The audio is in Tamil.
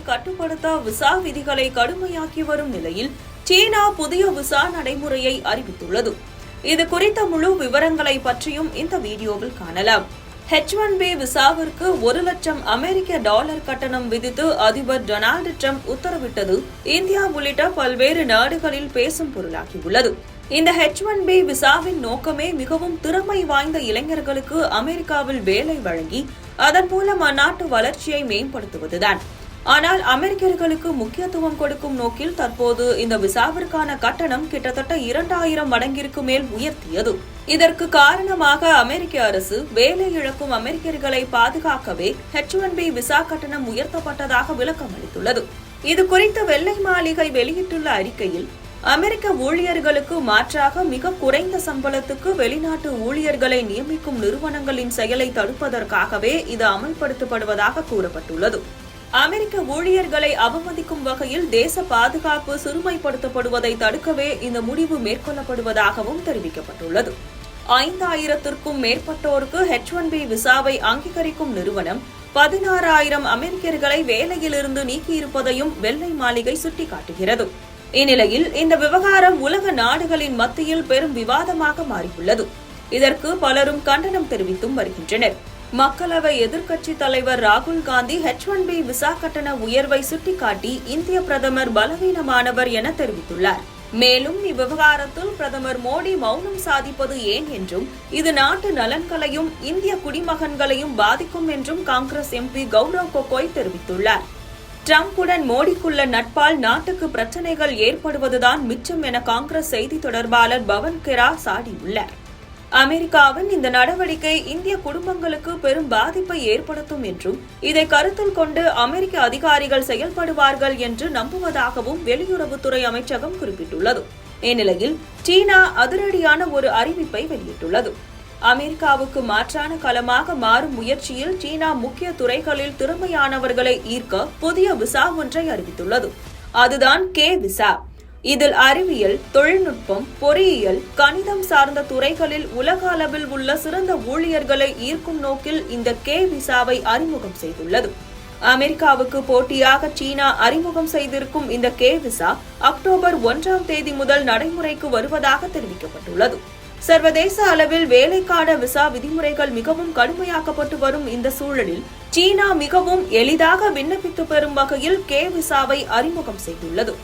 கட்டுப்படுத்த விசா விதிகளை கடுமையாக்கி வரும் நிலையில் சீனா புதிய விசா நடைமுறையை அறிவித்துள்ளது. இது குறித்த முழு விவரங்களை பற்றியும் இந்த வீடியோவில் காணலாம். H-1B விசாவிற்கு $1,00,000 அமெரிக்க கட்டணம் விதித்து அதிபர் டொனால்டு டிரம்ப் உத்தரவிட்டது இந்தியா உள்ளிட்ட பல்வேறு நாடுகளில் பேசும் பொருளாகியுள்ளது. இந்த H-1B விசாவின் நோக்கமே மிகவும் திறமை வாய்ந்த இளைஞர்களுக்கு அமெரிக்காவில் வேலை வழங்கி அதன் மூலம் அந்நாட்டு வளர்ச்சியை மேம்படுத்துவதுதான். ஆனால் அமெரிக்கர்களுக்கு முக்கியத்துவம் கொடுக்கும் நோக்கில் தற்போது இந்த விசாவிற்கான கட்டணம் கிட்டத்தட்ட 2000 மடங்கிற்கு மேல் உயர்த்தியது. இதற்கு காரணமாக அமெரிக்க அரசு வேலை இழக்கும் அமெரிக்கர்களை பாதுகாக்கவே H-1B விசா கட்டணம் உயர்த்தப்பட்டதாக விளக்கம் அளித்துள்ளது. இது குறித்து வெள்ளை மாளிகை வெளியிட்டுள்ள அறிக்கையில், அமெரிக்க ஊழியர்களுக்கு மாற்றாக மிக குறைந்த சம்பளத்துக்கு வெளிநாட்டு ஊழியர்களை நியமிக்கும் நிறுவனங்களின் செயலை தடுப்பதற்காகவே இது அமல்படுத்தப்படுவதாக கூறப்பட்டுள்ளது. அமெரிக்க ஊழியர்களை அவமதிக்கும் வகையில் தேச பாதுகாப்பு சிறுமைப்படுத்தப்படுவதை தடுக்கவே இந்த முடிவு மேற்கொள்ளப்படுவதாகவும் தெரிவிக்கப்பட்டுள்ளது. 5000த்திற்கும் மேற்பட்டோருக்கு H-1B விசாவை அங்கீகரிக்கும் நிறுவனம் 16,000 அமெரிக்கர்களை வேலையிலிருந்து நீக்கியிருப்பதையும் வெள்ளை மாளிகை சுட்டிக்காட்டுகிறது. இந்நிலையில் இந்த விவகாரம் உலக நாடுகளின் மத்தியில் பெரும் விவாதமாக மாறியுள்ளது. இதற்கு பலரும் கண்டனம் தெரிவித்தும் வருகின்றனர். மக்களவை எதிர்க்கட்சித் தலைவர் ராகுல் காந்தி H-1B விசா கட்டண உயர்வை சுட்டிக்காட்டி இந்திய பிரதமர் பலவீனமானவர் என தெரிவித்துள்ளார். மேலும் இவ்விவகாரத்தில் பிரதமர் மோடி மௌனம் சாதிப்பது ஏன் என்றும், இது நாட்டு நலன்களையும் இந்திய குடிமகன்களையும் பாதிக்கும் என்றும் காங்கிரஸ் MP கௌரவ் கோகோய் தெரிவித்துள்ளார். டிரம்புடன் மோடிக்குள்ள நட்பால் நாட்டுக்கு பிரச்சினைகள் ஏற்படுவதுதான் மிச்சம் என காங்கிரஸ் செய்தி தொடர்பாளர் பவன் கெரா சாடியுள்ளார். அமெரிக்காவின் இந்த நடவடிக்கை இந்திய குடும்பங்களுக்கு பெரும் பாதிப்பை ஏற்படுத்தும் என்றும், இதை கருத்தில் கொண்டு அமெரிக்க அதிகாரிகள் செயல்படுவார்கள் என்று நம்புவதாகவும் வெளியுறவுத்துறை அமைச்சகம் குறிப்பிட்டுள்ளது. இந்நிலையில் சீனா அதிரடியான ஒரு அறிவிப்பை வெளியிட்டுள்ளது. அமெரிக்காவுக்கு மாற்றான களமாக மாறும் முயற்சியில் சீனா முக்கிய துறைகளில் திறமையானவர்களை ஈர்க்க புதிய விசா ஒன்றை அறிவித்துள்ளது. அதுதான் K விசா. இதில் அறிவியல், தொழில்நுட்பம், பொறியியல், கணிதம் சார்ந்த துறைகளில் உலக அளவில் உள்ள சிறந்த ஊழியர்களை ஈர்க்கும் நோக்கில் இந்த K விசாவை அறிமுகம் செய்துள்ளது. அமெரிக்காவுக்கு போட்டியாக சீனா அறிமுகம் செய்திருக்கும் இந்த K விசா அக்டோபர் 1 முதல் நடைமுறைக்கு வருவதாக தெரிவிக்கப்பட்டுள்ளது. சர்வதேச அளவில் வேலைக்கான விசா விதிமுறைகள் மிகவும் கடுமையாக்கப்பட்டு வரும் இந்த சூழலில் சீனா மிகவும் எளிதாக விண்ணப்பித்து பெறும் வகையில் K விசாவை அறிமுகம் செய்துள்ளது.